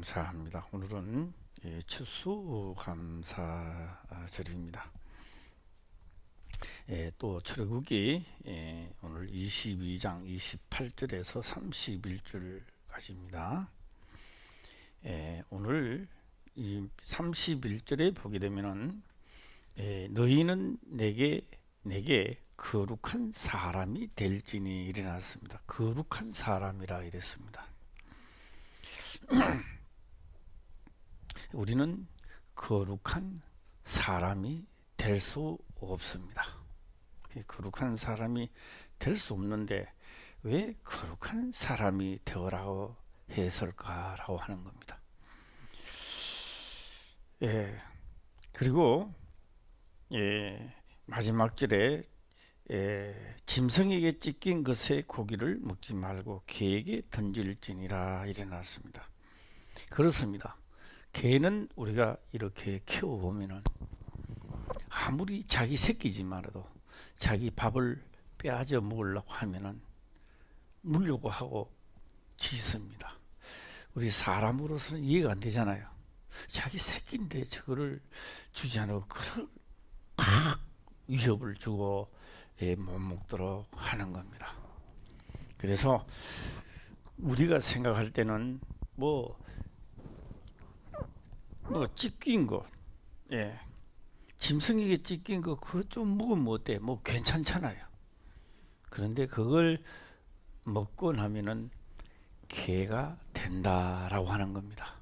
감사합니다. 오늘은 추수감사절입니다. 또 출애굽기 오늘 22장 28절에서 31절까지입니다. 오늘 이 31절에 보게 되면은 너희는 내게 거룩한 사람이 될지니 일어났습니다. 거룩한 사람이라 이랬습니다. 우리는 거룩한 사람이 될 수 없습니다. 거룩한 사람이 될 수 없는데 왜 거룩한 사람이 되어라고 했을까라고 하는 겁니다. 그리고 마지막 절에 짐승에게 찢긴 것의 고기를 먹지 말고 개에게 던질지니라 일어났습니다. 그렇습니다. 개는 우리가 이렇게 키워보면은 아무리 자기 새끼지만도 자기 밥을 빼앗아 먹으려고 하면은 물려고 하고 짖습니다. 우리 사람으로서는 이해가 안 되잖아요. 자기 새끼인데 저거를 주지 않고 그걸 위협을 주고 못 먹도록 하는 겁니다. 그래서 우리가 생각할 때는 찢긴 거, 짐승에게 찢긴 거 그거 좀 먹으면 어때? 괜찮잖아요. 그런데 그걸 먹고 나면은 개가 된다라고 하는 겁니다.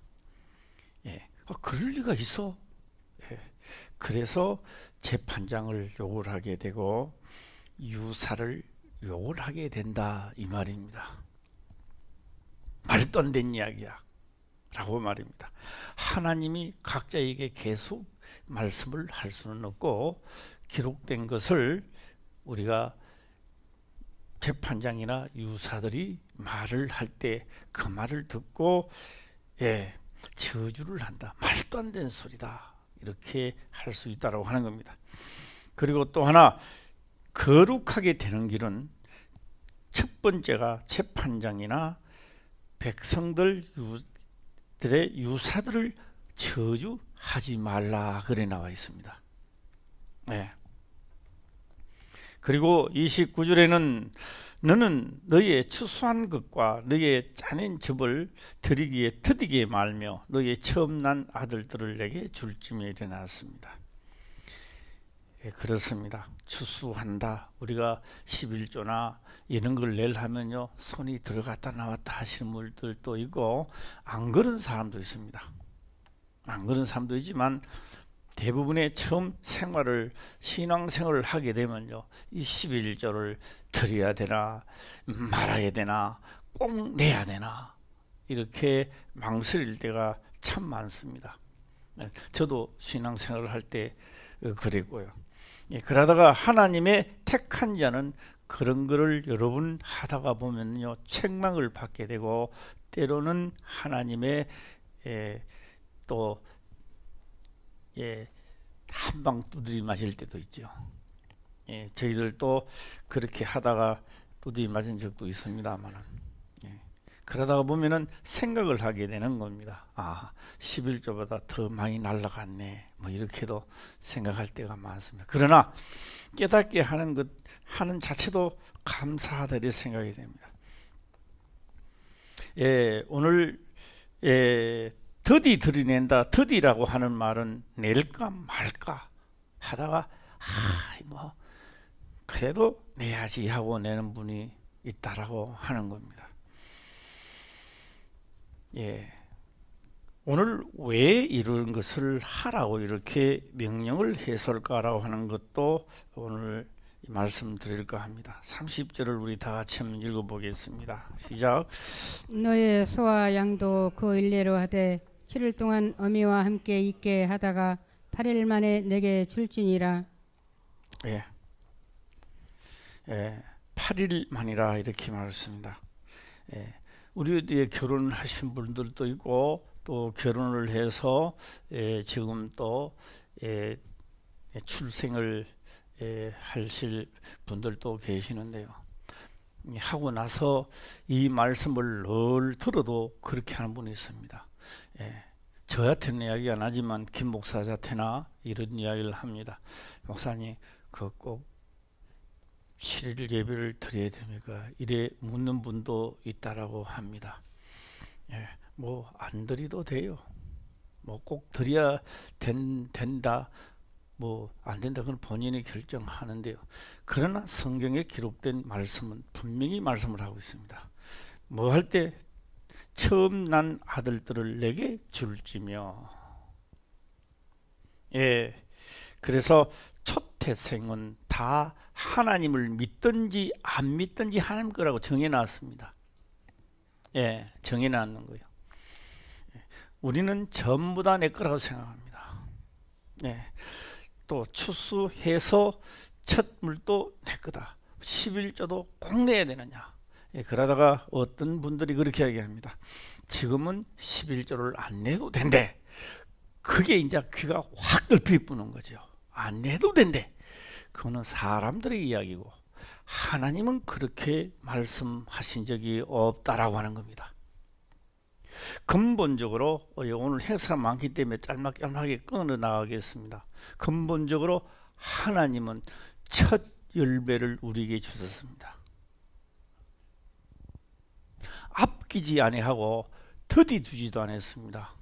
그럴 리가 있어? 그래서 재판장을 욕을 하게 되고 유사를 욕을 하게 된다 이 말입니다. 말도 안 되는 이야기야 라고 말입니다. 하나님이 각자에게 계속 말씀을 할 수는 없고 기록된 것을 우리가 재판장이나 유사들이 말을 할 때 그 말을 듣고 저주를 한다. 말도 안 되는 소리다. 이렇게 할 수 있다고 하는 겁니다. 그리고 또 하나 거룩하게 되는 길은 첫 번째가 재판장이나 백성들의 유사들을 저주하지 말라 그래 나와 있습니다. 그리고 29절에는 너는 너희의 추수한 것과 너희의 짜낸 즙을 드리기에 더디게 말며 너희의 처음 난 아들들을 내게 줄지며 일어났습니다. 그렇습니다. 추수한다. 우리가 11조나 이런 걸 내려면요 손이 들어갔다 나왔다 하시는 분들도 있고 안 그런 사람도 있습니다. 안 그런 사람도 있지만 대부분의 처음 신앙생활을 하게 되면요 이 11조를 드려야 되나 말아야 되나 꼭 내야 되나 이렇게 망설일 때가 참 많습니다. 저도 신앙생활을 할 때 그랬고요. 그러다가 하나님의 택한 자는 그런 거를 여러분 하다가 보면요 책망을 받게 되고 때로는 하나님의 또 한방 두드리 맞을 때도 있죠. 저희들도 그렇게 하다가 두드리 맞은 적도 있습니다만 그러다가 보면은 생각을 하게 되는 겁니다. 11조보다 더 많이 날라갔네 이렇게도 생각할 때가 많습니다. 그러나 깨닫게 하는 자체도 감사하다 이렇게 생각이 됩니다. 오늘 더디 들이낸다. 더디라고 하는 말은 낼까 말까 하다가 그래도 내야지 하고 내는 분이 있다라고 하는 겁니다. 오늘 왜 이런 것을 하라고 이렇게 명령을 했을까라고 하는 것도 오늘 말씀드릴까 합니다. 30절을 우리 다 같이 한번 읽어보겠습니다. 시작. 너의 소와 양도 그 일례로 하되 7일 동안 어미와 함께 있게 하다가 8일 만에 내게 줄지니라. 8일 만이라 이렇게 말했습니다. 우리 뒤에 결혼하신 분들도 있고 또 결혼을 해서 지금 또 출생을 하실 분들도 계시는데요. 하고 나서 이 말씀을 늘 들어도 그렇게 하는 분이 있습니다. 예, 저한테는 이야기 안 하지만 김 목사한테나 이런 이야기를 합니다. 목사님, 그 꼭 7일 예배를 드려야 됩니까? 이래 묻는 분도 있다라고 합니다. 예, 뭐 안 드려도 돼요. 뭐 꼭 드려야 된다. 뭐 안 된다. 그건 본인이 결정하는데요. 그러나 성경에 기록된 말씀은 분명히 말씀을 하고 있습니다. 뭐 할 때 처음 난 아들들을 내게 줄지며. 예. 그래서 첫 태생은 다 하나님을 믿든지 안 믿든지 하나님 거라고 정해 놨습니다. 예, 정해 놨는 거예요. 우리는 전부 다 내 거라고 생각합니다. 예. 또 추수해서 첫 물도 내 거다. 11조도 꼭 내야 되느냐. 예, 그러다가 어떤 분들이 그렇게 이야기합니다. 지금은 11조를 안 내도 된대. 그게 이제 귀가 확 뚫리는 거죠. 안 내도 된대. 그거는 사람들의 이야기고 하나님은 그렇게 말씀하신 적이 없다라고 하는 겁니다. 근본적으로 오늘 행사가 많기 때문에 짤막짤막하게 끊어 나가겠습니다. 근본적으로 하나님은 첫 열매를 우리에게 주셨습니다. 아끼지 아니하고 더디 두지도 않았습니다.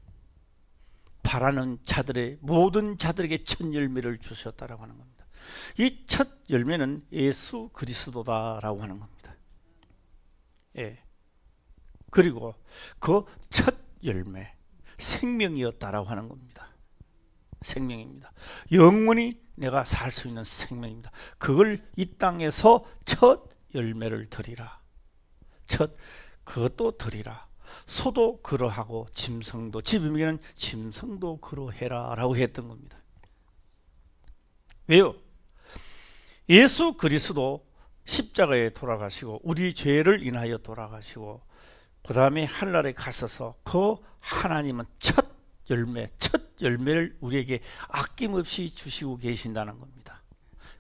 바라는 자들의 모든 자들에게 첫 열매를 주셨다라고 하는 겁니다. 이 첫 열매는 예수 그리스도다라고 하는 겁니다. 예. 그리고 그 첫 열매 생명이었다라고 하는 겁니다. 생명입니다. 영원히 내가 살 수 있는 생명입니다. 그걸 이 땅에서 첫 열매를 드리라. 그것도 드리라. 소도 그러하고 짐승도, 집에는 짐승도 그러해라 라고 했던 겁니다. 왜요? 예수 그리스도 십자가에 돌아가시고 우리 죄를 인하여 돌아가시고 그 다음에 하늘나라에 가셔서 그 하나님은 첫 열매를 우리에게 아낌없이 주시고 계신다는 겁니다.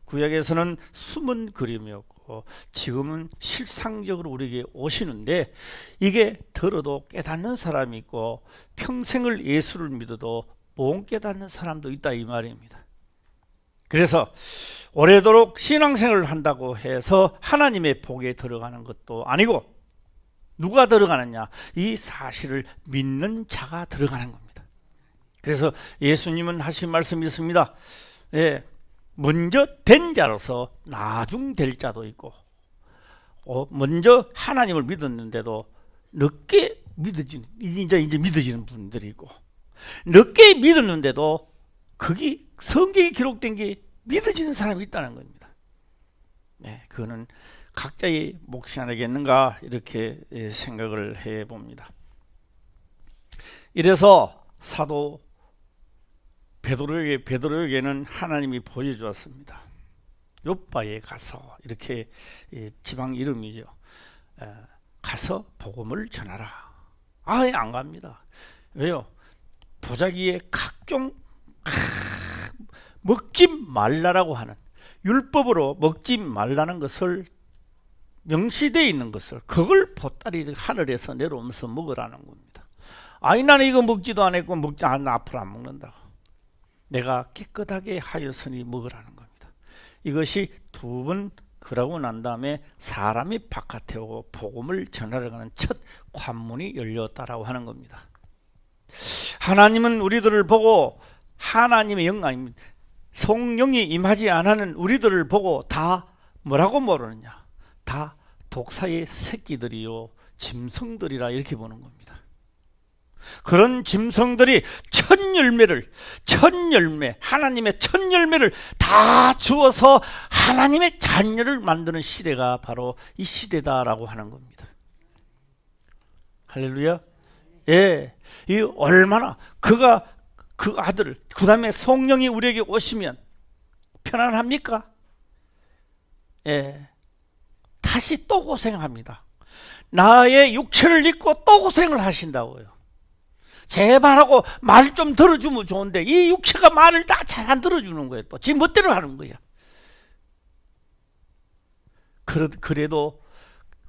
구약에서는 숨은 그림이었고 지금은 실상적으로 우리에게 오시는데, 이게 들어도 깨닫는 사람이 있고 평생을 예수를 믿어도 못 깨닫는 사람도 있다 이 말입니다. 그래서 오래도록 신앙생활을 한다고 해서 하나님의 복에 들어가는 것도 아니고, 누가 들어가느냐? 이 사실을 믿는 자가 들어가는 겁니다. 그래서 예수님은 하신 말씀이 있습니다. 예, 먼저 된 자로서 나중 될 자도 있고, 먼저 하나님을 믿었는데도 늦게 이제 믿어지는 분들이 있고, 늦게 믿었는데도 그게 성경에 기록된 게 믿어지는 사람이 있다는 겁니다. 네, 그거는 각자의 몫이 아니겠는가 이렇게 생각을 해봅니다. 이래서 사도 베드로에게는 하나님이 보여주었습니다. 요빠에 가서, 이렇게 지방 이름이죠. 가서 복음을 전하라. 아예 안 갑니다. 왜요? 보자기에 각종 먹지 말라라고 하는, 율법으로 먹지 말라는 것을 명시되어 있는 것을, 그걸 보따리 하늘에서 내려오면서 먹으라는 겁니다. 아니 나는 이거 먹지도 않았고 앞으로 안 먹는다고. 내가 깨끗하게 하였으니 먹으라는 겁니다. 이것이 두 번 그러고 난 다음에 사람이 바깥에 오고 복음을 전하려고 하는 첫 관문이 열렸다라고 하는 겁니다. 하나님은 우리들을 보고, 하나님의 영광, 성령이 임하지 않는 우리들을 보고 다 뭐라고 모르느냐? 다 독사의 새끼들이요 짐승들이라 이렇게 보는 겁니다. 그런 짐승들이 첫 열매, 하나님의 첫 열매를 다 주어서 하나님의 자녀를 만드는 시대가 바로 이 시대다라고 하는 겁니다. 할렐루야. 예, 이 얼마나 그가 그 아들, 그 다음에 성령이 우리에게 오시면 편안합니까? 예, 다시 또 고생합니다. 나의 육체를 입고 또 고생을 하신다고요. 제발하고 말 좀 들어주면 좋은데 이 육체가 말을 다 잘 안 들어주는 거예요. 또 지 멋대로 하는 거야. 그래도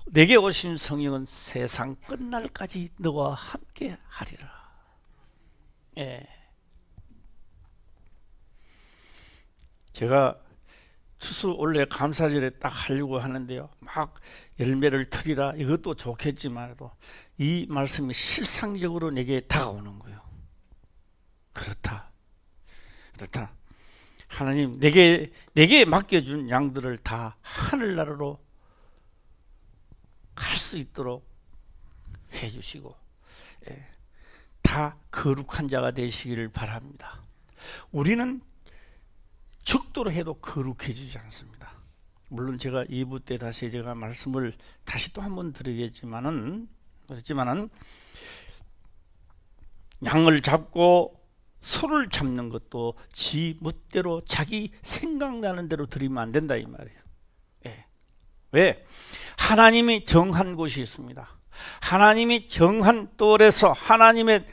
내게 오신 성령은 세상 끝날까지 너와 함께 하리라. 예. 제가 추수 원래 감사절에 딱 하려고 하는데요, 막 열매를 틀이라 이것도 좋겠지만도 이 말씀이 실상적으로 내게 다가오는 거예요. 그렇다. 하나님, 내게 맡겨준 양들을 다 하늘나라로 갈 수 있도록 해주시고, 다 거룩한 자가 되시기를 바랍니다. 우리는 죽도록 해도 거룩해지지 않습니다. 물론 제가 2부 때 다시 제가 말씀을 다시 또 한번 드리겠지만은, 양을 잡고 소를 잡는 것도 지 멋대로 자기 생각나는 대로 드리면 안 된다 이 말이에요. 왜? 하나님이 정한 곳이 있습니다. 하나님이 정한 뜰에서, 하나님의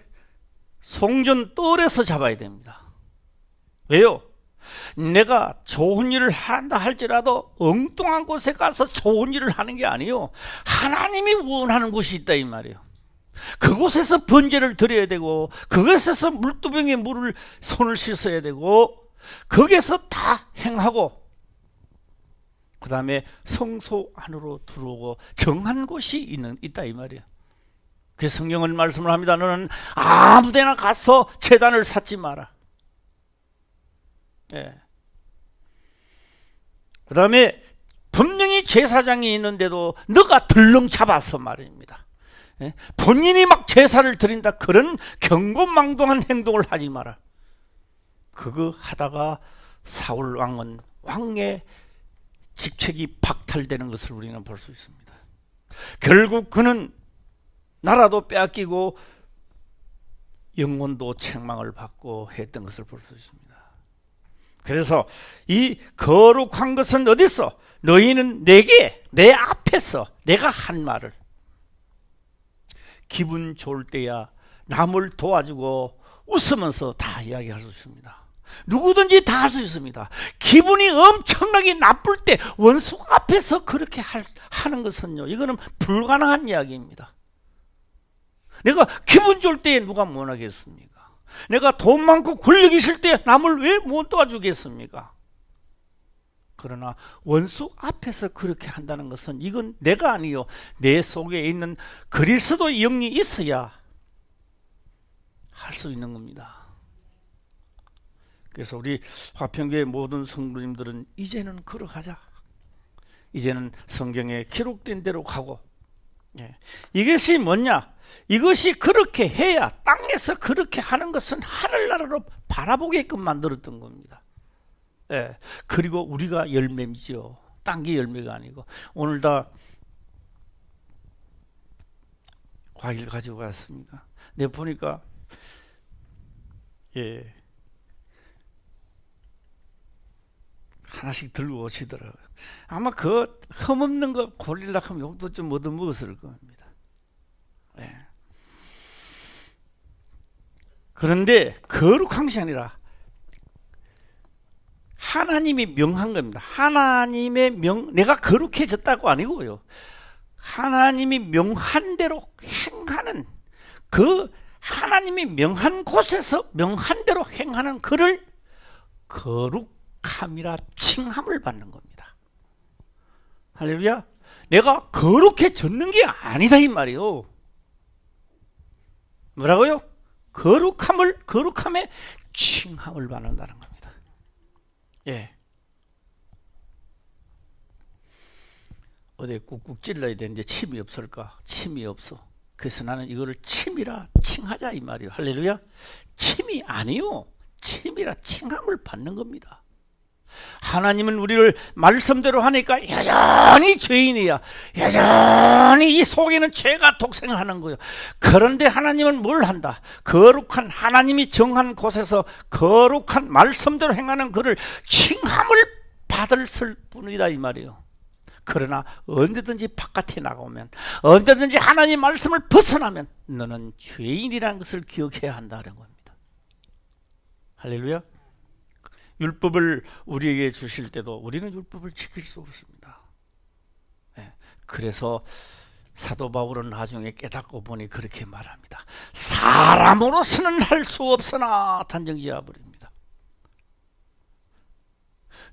송전 뜰에서 잡아야 됩니다. 왜요? 내가 좋은 일을 한다 할지라도 엉뚱한 곳에 가서 좋은 일을 하는 게 아니에요. 하나님이 원하는 곳이 있다 이 말이에요. 그곳에서 번제를 드려야 되고, 그곳에서 물두병에 물을 손을 씻어야 되고, 거기에서 다 행하고, 그 다음에 성소 안으로 들어오고 정한 곳이 있다 이 말이에요. 그래서 성경은 말씀을 합니다. 너는 아무데나 가서 제단을 쌓지 마라. 그 다음에 분명히 제사장이 있는데도 너가 들렁 잡아서 말입니다. 본인이 막 제사를 드린다, 그런 경고망동한 행동을 하지 마라. 그거 하다가 사울 왕은 왕의 직책이 박탈되는 것을 우리는 볼 수 있습니다. 결국 그는 나라도 빼앗기고 영혼도 책망을 받고 했던 것을 볼 수 있습니다. 그래서 이 거룩한 것은 어디 있어? 너희는 내 앞에서 내가 한 말을, 기분 좋을 때야 남을 도와주고 웃으면서 다 이야기할 수 있습니다. 누구든지 다 할 수 있습니다. 기분이 엄청나게 나쁠 때 원수 앞에서 그렇게 하는 것은요, 이거는 불가능한 이야기입니다. 내가 기분 좋을 때 누가 원하겠습니까? 내가 돈 많고 권력이 있을 때 남을 왜 못 도와주겠습니까? 그러나 원수 앞에서 그렇게 한다는 것은 이건 내가 아니요, 내 속에 있는 그리스도의 영이 있어야 할 수 있는 겁니다. 그래서 우리 화평교회 모든 성도님들은 이제는 걸어가자. 이제는 성경에 기록된 대로 가고, 이것이 뭐냐? 이것이 그렇게 해야, 땅에서 그렇게 하는 것은 하늘나라로 바라보게끔 만들었던 겁니다. 그리고 우리가 열매이죠. 딴 게 열매가 아니고. 오늘 다 과일 가지고 왔습니까? 내가 보니까 하나씩 들고 오시더라고요. 아마 그 흠없는 거 고르려고 하면 욕도 좀 얻어먹었을 겁니다. 그런데 거룩한 것이 아니라 하나님이 명한 겁니다. 하나님의 내가 거룩해졌다고 아니고요, 하나님이 명한 대로 행하는, 그 하나님이 명한 곳에서 명한 대로 행하는 그를 거룩함이라 칭함을 받는 겁니다. 할렐루야. 내가 거룩해졌는 게 아니다 이 말이요. 뭐라고요? 거룩함에 칭함을 받는다는 겁니다. 어디 꾹꾹 찔러야 되는데 침이 없을까? 침이 없어. 그래서 나는 이거를 침이라 칭하자 이 말이에요. 할렐루야. 침이 아니요, 침이라 칭함을 받는 겁니다. 하나님은 우리를 말씀대로 하니까 여전히 죄인이야. 여전히 이 속에는 죄가 독생하는 거예요. 그런데 하나님은 뭘 한다? 거룩한 하나님이 정한 곳에서 거룩한 말씀대로 행하는 그를 칭함을 받을 뿐이다 이 말이에요. 그러나 언제든지 바깥에 나가면, 언제든지 하나님 말씀을 벗어나면 너는 죄인이라는 것을 기억해야 한다는 겁니다. 할렐루야. 율법을 우리에게 주실 때도 우리는 율법을 지킬 수 없습니다. 그래서 사도 바울은 나중에 깨닫고 보니 그렇게 말합니다. 사람으로서는 할 수 없으나 단정지어 버립니다.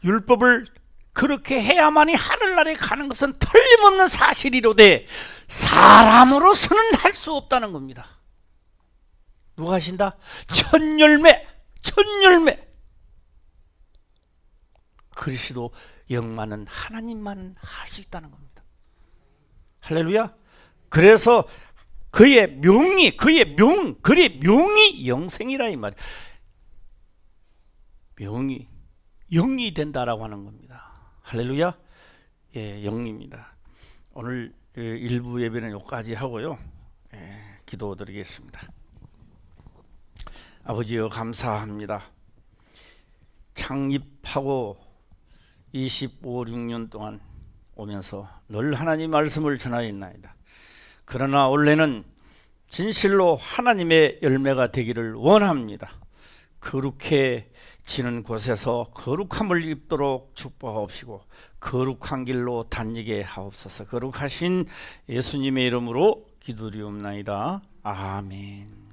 율법을 그렇게 해야만이 하늘나라에 가는 것은 틀림없는 사실이로되 사람으로서는 할 수 없다는 겁니다. 누가 하신다? 천열매 그리스도 영만은 하나님만 할 수 있다는 겁니다. 할렐루야. 그래서 그의 명이 영생이라 이 말이에요. 명이 영이 된다라고 하는 겁니다. 할렐루야. 예, 영입니다. 오늘 일부 예배는 여기까지 하고요. 기도드리겠습니다. 아버지여 감사합니다. 창립하고 25, 6년 동안 오면서 늘 하나님 말씀을 전하였나이다. 그러나 원래는 진실로 하나님의 열매가 되기를 원합니다. 거룩해지는 곳에서 거룩함을 입도록 축복하옵시고 거룩한 길로 다니게 하옵소서. 거룩하신 예수님의 이름으로 기도드리옵나이다. 아멘.